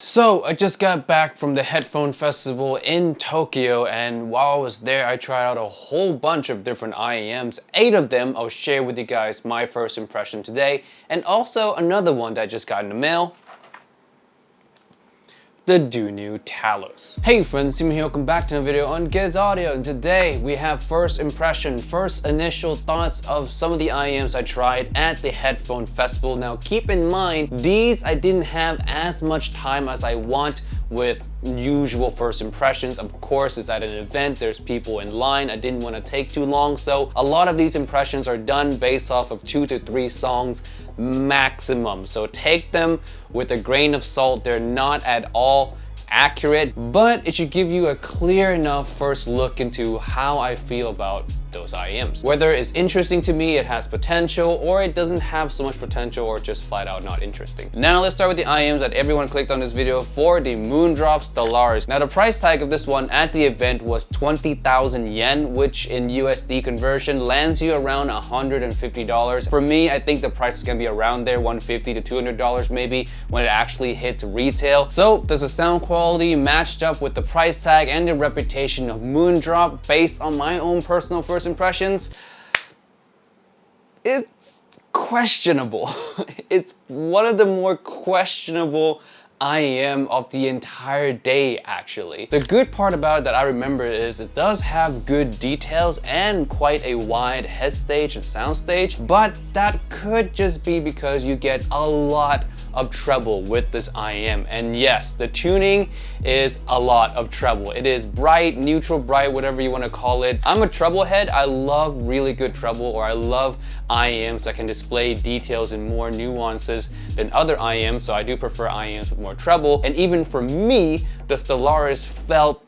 So I just got back from the headphone festival in Tokyo, and while I was there I tried out a whole bunch of different IEMs. 8 of them I'll share with you guys my first impression today, and also another one that I just got in the mail. The Dunu Talos. Hey friends, Tim here, welcome back to a video on Thieaudio, and today we have first initial thoughts of some of the IEMs I tried at the headphone festival. Now keep in mind, these I didn't have as much time as I want with usual first impressions. Of course, it's at an event, there's people in line, I didn't want to take too long, so a lot of these impressions are done based off of 2 to 3 songs maximum. So take them with a grain of salt, they're not at all accurate, but it should give you a clear enough first look into how I feel about those IEMs. Whether it's interesting to me, it has potential, or it doesn't have so much potential, or just flat out not interesting. Now let's start with the IEMs that everyone clicked on this video for, the Moondrop Stellaris. Now the price tag of this one at the event was 20,000 yen, which in USD conversion lands you around $150. For me, I think the price is gonna be around there, $150 to $200 maybe, when it actually hits retail. So does the sound quality matched up with the price tag and the reputation of Moondrop based on my own personal first impressions? It's questionable. It's one of the more questionable IEM of the entire day, actually. The good part about it that I remember is it does have good details and quite a wide head stage and sound stage, but that could just be because you get a lot of treble with this IEM. And yes, the tuning is a lot of treble. It is bright, neutral bright, whatever you want to call it. I'm a treble head. I love really good treble, or I love IEMs that can display details and more nuances than other IEMs, so I do prefer IEMs with more treble. And even for me, the Stellaris felt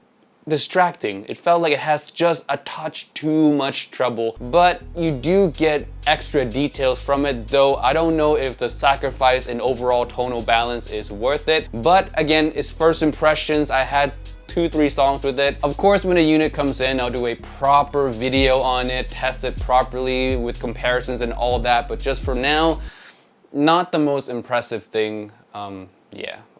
distracting. It felt like it has just a touch too much treble, but you do get extra details from it, though I don't know if the sacrifice in overall tonal balance is worth it. But again, it's first impressions. I had 2-3 songs with it. Of course, when the unit comes in, I'll do a proper video on it, test it properly with comparisons and all that, but just for now, not the most impressive thing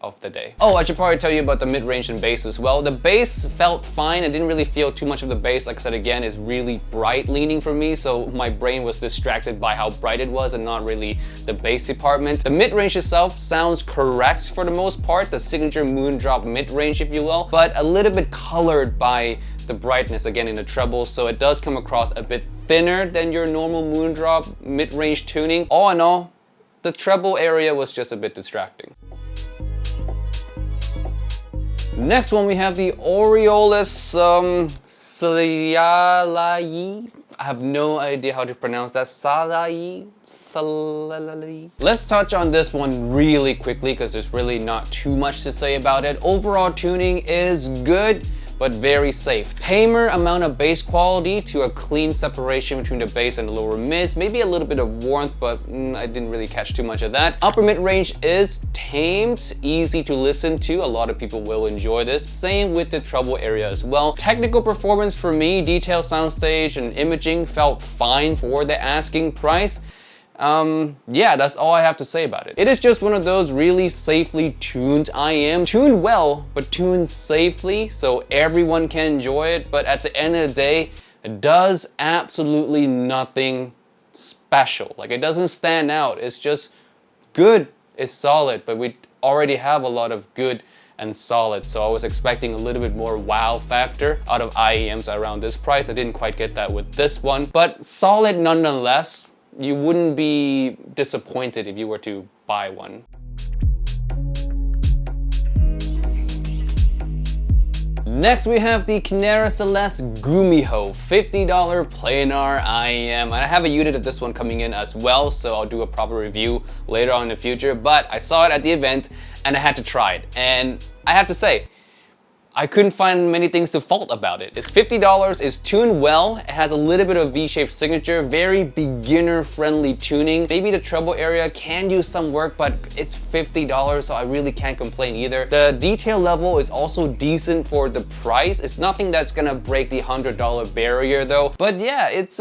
of the day. Oh, I should probably tell you about the mid-range and bass as well. The bass felt fine. I didn't really feel too much of the bass. Like I said, again, is really bright leaning for me, so my brain was distracted by how bright it was and not really the bass department. The mid-range itself sounds correct for the most part, the signature Moondrop mid-range, if you will, but a little bit colored by the brightness again in the treble, so it does come across a bit thinner than your normal Moondrop mid-range tuning. All in all, the treble area was just a bit distracting. Next one, we have the Oriolus Szalayi. I have no idea how to pronounce that. Szalayi? Let's touch on this one really quickly because there's really not too much to say about it. Overall tuning is good, but very safe. Tamer amount of bass quality to a clean separation between the bass and the lower mids. Maybe a little bit of warmth, but I didn't really catch too much of that. Upper mid range is tamed, easy to listen to. A lot of people will enjoy this. Same with the treble area as well. Technical performance for me, detail, soundstage, and imaging felt fine for the asking price. Yeah, that's all I have to say about it. It is just one of those really safely tuned IEM. Tuned well, but tuned safely so everyone can enjoy it. But at the end of the day, it does absolutely nothing special. Like, it doesn't stand out. It's just good, it's solid, but we already have a lot of good and solid. So I was expecting a little bit more wow factor out of IEMs around this price. I didn't quite get that with this one, but solid nonetheless. You wouldn't be disappointed if you were to buy one. Next, we have the Kinera Gumiho $50 planar IEM. And I have a unit of this one coming in as well, so I'll do a proper review later on in the future. But I saw it at the event and I had to try it. And I have to say, I couldn't find many things to fault about it. It's $50, it's tuned well, it has a little bit of V-shaped signature, very beginner-friendly tuning. Maybe the treble area can use some work, but it's $50, so I really can't complain either. The detail level is also decent for the price. It's nothing that's gonna break the $100 barrier though. But yeah, it's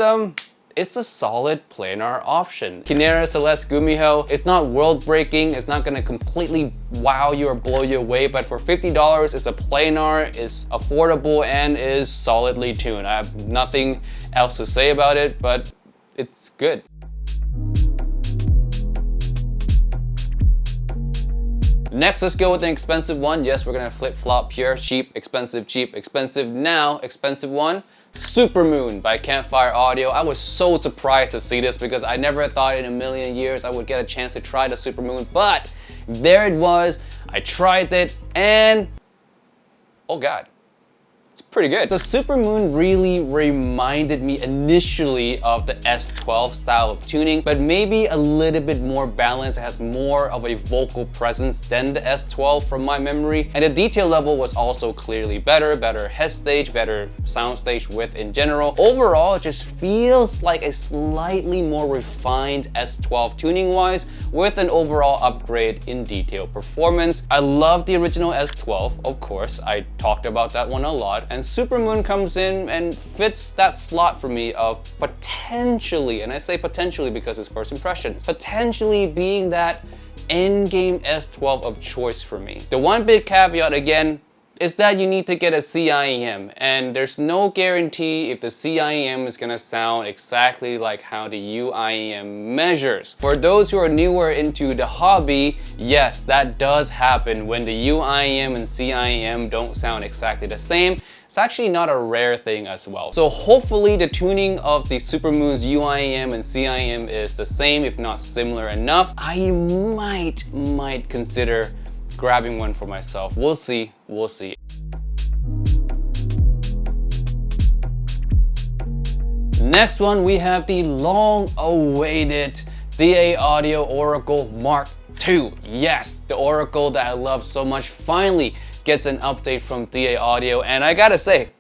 it's a solid planar option. Kinera Gumiho, it's not world-breaking, it's not gonna completely wow you or blow you away, but for $50, it's a planar, it's affordable, and is solidly tuned. I have nothing else to say about it, but it's good. Next, let's go with an expensive one. Yes, we're gonna flip-flop here. Cheap, expensive, now, expensive one. Supermoon by Campfire Audio. I was so surprised to see this because I never thought in a million years I would get a chance to try the Supermoon, but there it was. I tried it and oh God, it's pretty good. The Supermoon really reminded me initially of the S12 style of tuning, but maybe a little bit more balanced. It has more of a vocal presence than the S12 from my memory. And the detail level was also clearly better head stage, better sound stage width in general. Overall, it just feels like a slightly more refined S12 tuning wise with an overall upgrade in detail performance. I love the original S12, of course. I talked about that one a lot. And Supermoon comes in and fits that slot for me of potentially, and I say potentially because it's first impressions, potentially being that endgame S12 of choice for me. The one big caveat again is that you need to get a CIEM, and there's no guarantee if the CIEM is gonna sound exactly like how the UIEM measures. For those who are newer into the hobby, yes, that does happen when the UIEM and CIEM don't sound exactly the same. It's actually not a rare thing as well. So hopefully the tuning of the Supermoon's UIEM and CIEM is the same, if not similar enough. I might consider grabbing one for myself. We'll see, we'll see. Next one, we have the long-awaited Thieaudio Oracle Mark II. Yes, the Oracle that I love so much finally gets an update from Thieaudio, and I gotta say,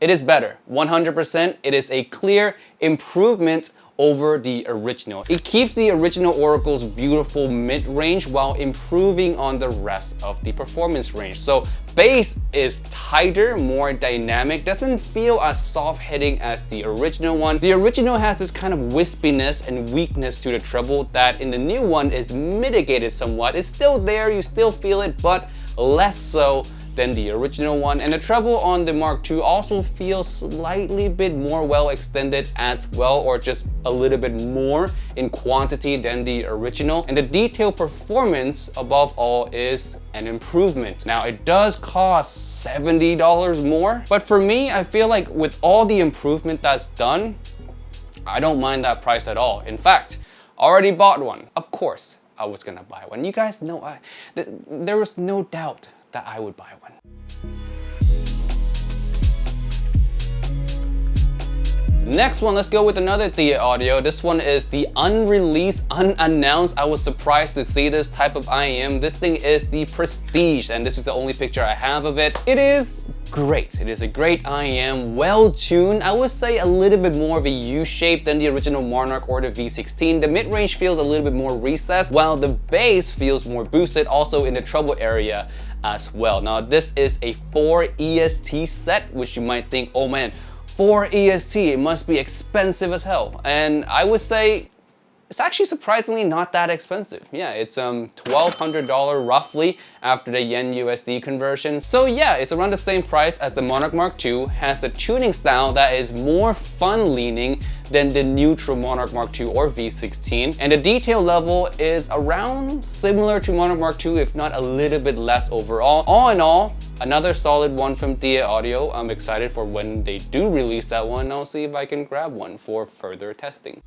it is better. 100%, it is a clear improvement over the original. It keeps the original Oracle's beautiful mid-range while improving on the rest of the performance range. So bass is tighter, more dynamic, doesn't feel as soft-hitting as the original one. The original has this kind of wispiness and weakness to the treble that in the new one is mitigated somewhat. It's still there, you still feel it, but less so than the original one. And the treble on the Mark II also feels slightly bit more well extended as well, or just a little bit more in quantity than the original. And the detail performance above all is an improvement. Now it does cost $70 more, but for me, I feel like with all the improvement that's done, I don't mind that price at all. In fact, already bought one. Of course, I was gonna buy one. You guys know there was no doubt that I would buy one. Next one, let's go with another Thieaudio. This one is the unreleased, unannounced. I was surprised to see this type of IEM. This thing is the Prestige, and this is the only picture I have of it. It is great. It is a great IEM, well tuned. I would say a little bit more of a U shape than the original Monarch or the V16. The mid-range feels a little bit more recessed, while the bass feels more boosted, also in the treble area as well. Now this is a 4 EST set, which you might think, oh man, 4 EST, it must be expensive as hell. And I would say it's actually surprisingly not that expensive. Yeah, it's $1,200 roughly after the Yen USD conversion. So yeah, it's around the same price as the Monarch Mark II, has a tuning style that is more fun leaning than the neutral Monarch Mark II or V16. And the detail level is around similar to Monarch Mark II, if not a little bit less overall. All in all, another solid one from Thieaudio. I'm excited for when they do release that one. I'll see if I can grab one for further testing.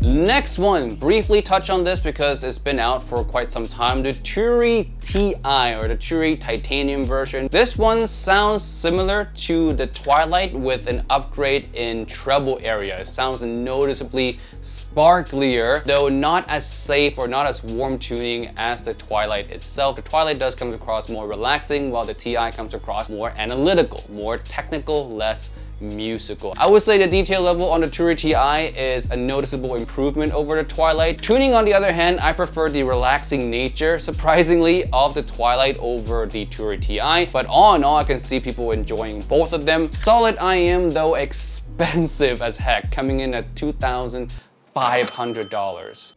Next one, briefly touch on this because it's been out for quite some time. The Turii TI, or the Turii Titanium version. This one sounds similar to the Twilight with an upgrade in treble area. It sounds noticeably sparklier, though not as safe or not as warm tuning as the Twilight itself. The Twilight does come across more relaxing, while the TI comes across more analytical, more technical, less musical. I would say the detail level on the Turii TI is a noticeable improvement over the Twilight. Tuning, on the other hand, I prefer the relaxing nature, surprisingly, of the Twilight over the Turii TI. But all in all, I can see people enjoying both of them. Solid IEM, though expensive as heck, coming in at $2,500.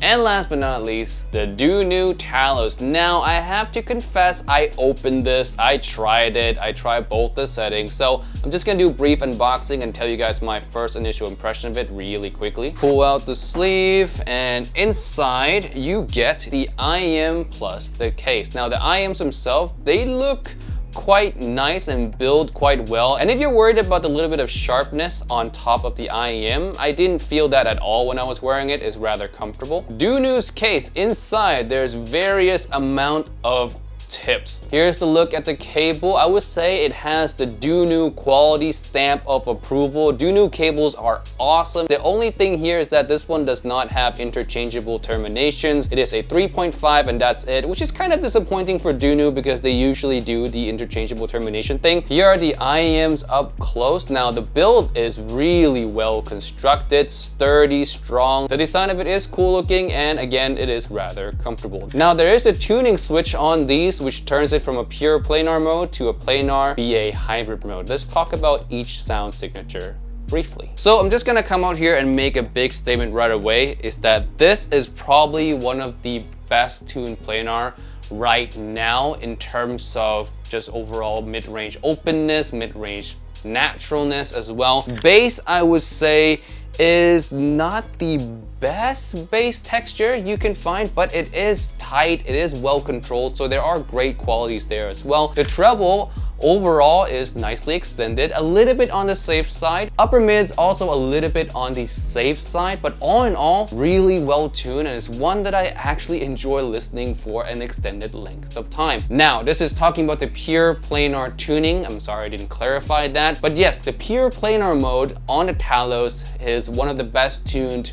And last but not least, the Dunu Talos. Now, I have to confess, I opened this, I tried it, I tried both the settings. So I'm just gonna do a brief unboxing and tell you guys my first initial impression of it really quickly. Pull out the sleeve, and inside you get the IEM plus the case. Now, the IEMs themselves, they look quite nice and build quite well. And if you're worried about the little bit of sharpness on top of the IEM, I didn't feel that at all when I was wearing it. It's rather comfortable. Dunu's case, inside there's various amount of tips. Here's the look at the cable. I would say it has the Dunu quality stamp of approval. Dunu cables are awesome. The only thing here is that this one does not have interchangeable terminations. It is a 3.5 and that's it, which is kind of disappointing for Dunu because they usually do the interchangeable termination thing. Here are the IEMs up close. Now the build is really well constructed, sturdy, strong. The design of it is cool looking, and again, it is rather comfortable. Now there is a tuning switch on these, which turns it from a pure planar mode to a planar BA hybrid mode. Let's talk about each sound signature briefly. So I'm just gonna come out here and make a big statement right away, is that this is probably one of the best tuned planar right now in terms of just overall mid-range openness, mid-range naturalness as well. Bass, I would say, is not the best bass texture you can find, but it is tight, it is well controlled, so there are great qualities there as well. The treble overall is nicely extended, a little bit on the safe side. Upper mids also a little bit on the safe side, but all in all, really well tuned, and it's one that I actually enjoy listening for an extended length of time. Now, this is talking about the pure planar tuning. I'm sorry I didn't clarify that, but yes, the pure planar mode on the Talos is one of the best tuned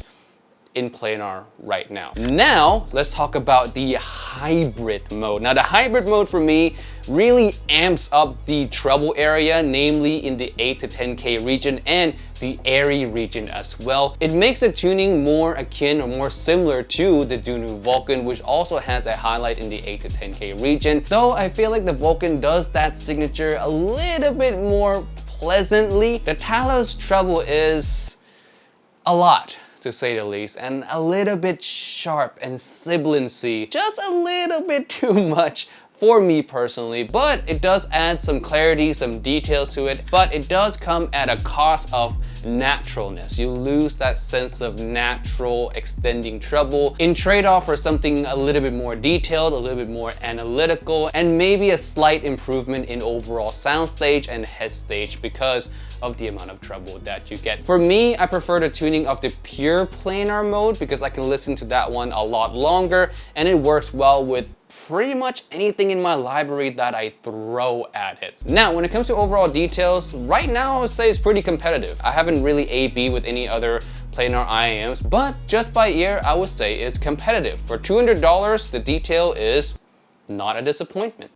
in planar right now. Now, let's talk about the hybrid mode. Now, the hybrid mode for me really amps up the treble area, namely in the 8 to 10K region and the airy region as well. It makes the tuning more akin or more similar to the Dunu Vulcan, which also has a highlight in the 8 to 10K region. Though I feel like the Vulcan does that signature a little bit more pleasantly. The Talos treble is a lot, to say the least, and a little bit sharp and sibilancy, just a little bit too much for me personally, but it does add some clarity, some details to it, but it does come at a cost of naturalness. You lose that sense of natural extending treble in trade-off for something a little bit more detailed, a little bit more analytical, and maybe a slight improvement in overall soundstage and head stage because of the amount of treble that you get. For me, I prefer the tuning of the pure planar mode because I can listen to that one a lot longer, and it works well with pretty much anything in my library that I throw at it. Now, when it comes to overall details, right now I would say it's pretty competitive. I haven't really A/B with any other planar IEMs, but just by ear, I would say it's competitive. For $200, the detail is not a disappointment.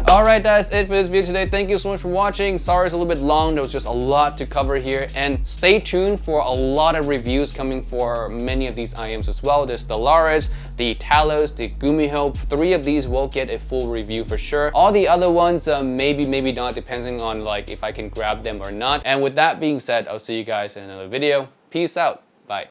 Alright, that's it for this video today. Thank you so much for watching. Sorry it's a little bit long. There was just a lot to cover here. And stay tuned for a lot of reviews coming for many of these IEMs as well. There's Stellaris, the Talos, the Gumiho. 3 of these will get a full review for sure. All the other ones, maybe not, depending on like if I can grab them or not. And with that being said, I'll see you guys in another video. Peace out. Bye.